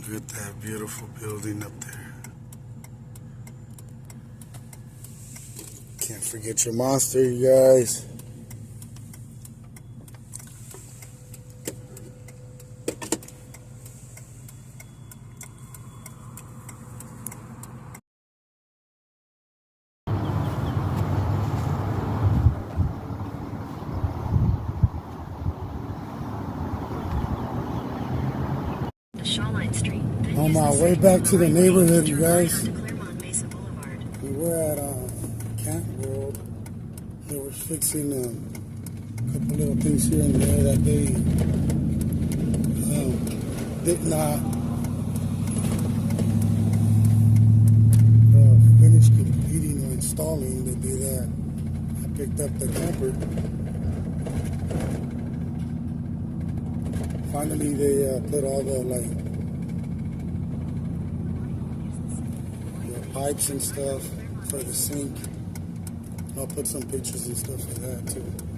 Look at that beautiful building up there. Can't forget your monster, you guys. On my way back to the neighborhood, you guys, we were at Camp World. They were fixing a couple little things here and there that they did not finish completing or installing the day that I picked up the camper. Finally, they put all the pipes and stuff for the sink. I'll put some pictures and stuff of that too.